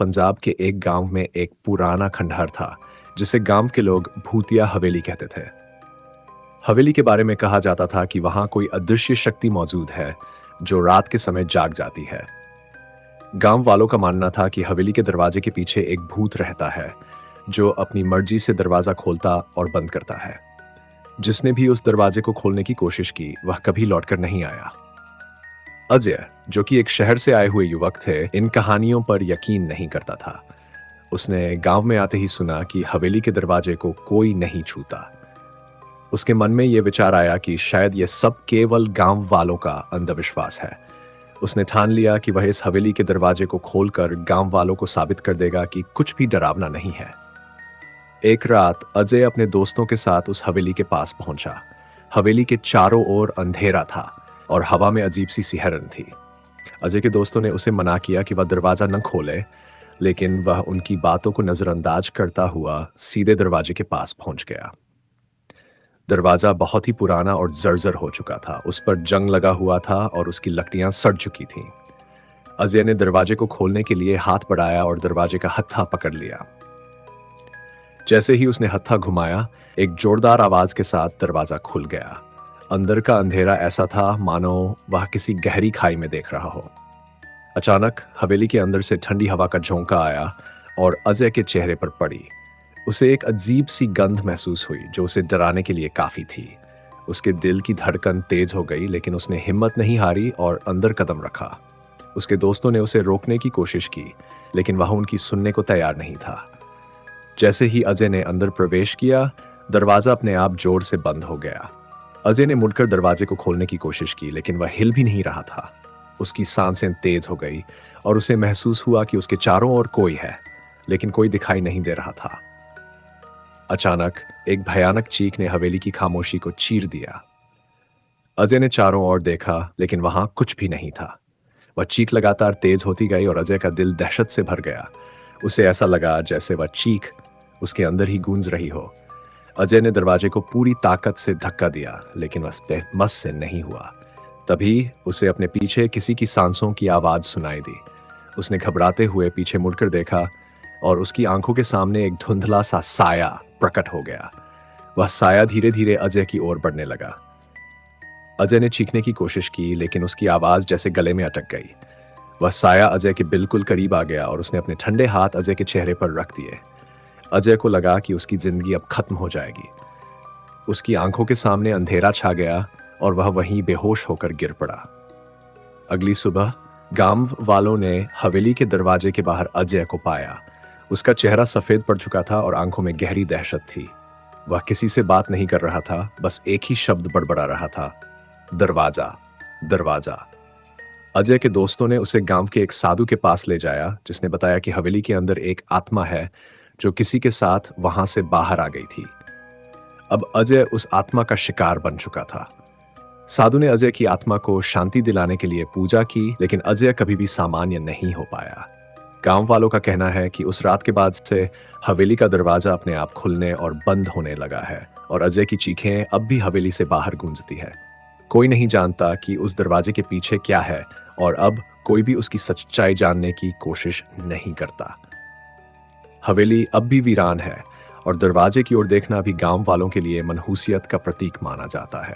पंजाब के एक गांव में एक पुराना खंडहर था जिसे गांव के लोग भूतिया हवेली कहते थे। हवेली के बारे में कहा जाता था कि वहां कोई अदृश्य शक्ति मौजूद है जो रात के समय जाग जाती है। गांव वालों का मानना था कि हवेली के दरवाजे के पीछे एक भूत रहता है जो अपनी मर्जी से दरवाजा खोलता और बंद करता है। जिसने भी उस दरवाजे को खोलने की कोशिश की वह कभी लौटकर नहीं आया। अजय, जो कि एक शहर से आए हुए युवक थे, इन कहानियों पर यकीन नहीं करता था। उसने गांव में आते ही सुना कि हवेली के दरवाजे को कोई नहीं छूता। उसके मन में यह विचार आया कि शायद यह सब केवल गांव वालों का अंधविश्वास है। उसने ठान लिया कि वह इस हवेली के दरवाजे को खोलकर गांव वालों को साबित कर देगा कि कुछ भी डरावना नहीं है। एक रात अजय अपने दोस्तों के साथ उस हवेली के पास पहुंचा। हवेली के चारों ओर अंधेरा था और हवा में अजीब सी सिहरन थी। अजय के दोस्तों ने उसे मना किया कि वह दरवाजा न खोले, लेकिन वह उनकी बातों को नजरअंदाज करता हुआ सीधे दरवाजे के पास पहुंच गया। दरवाजा बहुत ही पुराना और जर्जर हो चुका था। उस पर जंग लगा हुआ था और उसकी लकड़ियां सड़ चुकी थीं। अजय ने दरवाजे को खोलने के लिए हाथ बढ़ाया और दरवाजे का हत्था पकड़ लिया। जैसे ही उसने हत्था घुमाया, एक जोरदार आवाज के साथ दरवाजा खुल गया। अंदर का अंधेरा ऐसा था मानो वह किसी गहरी खाई में देख रहा हो। अचानक हवेली के अंदर से ठंडी हवा का झोंका आया और अजय के चेहरे पर पड़ी। उसे एक अजीब सी गंध महसूस हुई जो उसे डराने के लिए काफी थी। उसके दिल की धड़कन तेज हो गई, लेकिन उसने हिम्मत नहीं हारी और अंदर कदम रखा। उसके दोस्तों ने उसे रोकने की कोशिश की, लेकिन वह उनकी सुनने को तैयार नहीं था। जैसे ही अजय ने अंदर प्रवेश किया, दरवाजा अपने आप जोर से बंद हो गया। अजय ने मुड़कर दरवाजे को खोलने की कोशिश की, लेकिन वह हिल भी नहीं रहा था। उसकी सांसें तेज हो गई और उसे महसूस हुआ कि उसके चारों ओर कोई है, लेकिन कोई दिखाई नहीं दे रहा था। अचानक एक भयानक चीख ने हवेली की खामोशी को चीर दिया। अजय ने चारों ओर देखा, लेकिन वहां कुछ भी नहीं था। वह चीख लगातार तेज होती गई और अजय का दिल दहशत से भर गया। उसे ऐसा लगा जैसे वह चीख उसके अंदर ही गूंज रही हो। अजय ने दरवाजे को पूरी ताकत से धक्का दिया, लेकिन वह मस से नहीं हुआ। तभी उसे अपने पीछे किसी की सांसों की आवाज सुनाई दी। उसने घबराते हुए पीछे मुड़कर देखा और उसकी आंखों के सामने एक धुंधला सा साया प्रकट हो गया। वह साया धीरे धीरे अजय की ओर बढ़ने लगा। अजय ने चीखने की कोशिश की, लेकिन उसकी आवाज जैसे गले में अटक गई। वह साया अजय के बिल्कुल करीब आ गया और उसने अपने ठंडे हाथ अजय के चेहरे पर रख दिए। अजय को लगा कि उसकी जिंदगी अब खत्म हो जाएगी। उसकी आंखों के सामने अंधेरा छा गया और वह वहीं बेहोश होकर गिर पड़ा। अगली सुबह गांव वालों ने हवेली के दरवाजे के बाहर अजय को पाया। उसका चेहरा सफेद पड़ चुका था और आंखों में गहरी दहशत थी। वह किसी से बात नहीं कर रहा था, बस एक ही शब्द बड़बड़ा रहा था, दरवाजा, दरवाजा। अजय के दोस्तों ने उसे गांव के एक साधु के पास ले जाया, जिसने बताया कि हवेली के अंदर एक आत्मा है जो किसी के साथ वहां से बाहर आ गई थी। अब अजय उस आत्मा का शिकार बन चुका था। साधु ने अजय की आत्मा को शांति दिलाने के लिए पूजा की, लेकिन अजय कभी भी सामान्य नहीं हो पाया। गांव वालों का कहना है कि उस रात के बाद से हवेली का दरवाजा अपने आप खुलने और बंद होने लगा है और अजय की चीखें अब भी हवेली से बाहर गूंजती है। कोई नहीं जानता कि उस दरवाजे के पीछे क्या है और अब कोई भी उसकी सच्चाई जानने की कोशिश नहीं करता। हवेली अब भी वीरान है और दरवाजे की ओर देखना भी गांव वालों के लिए मनहूसियत का प्रतीक माना जाता है।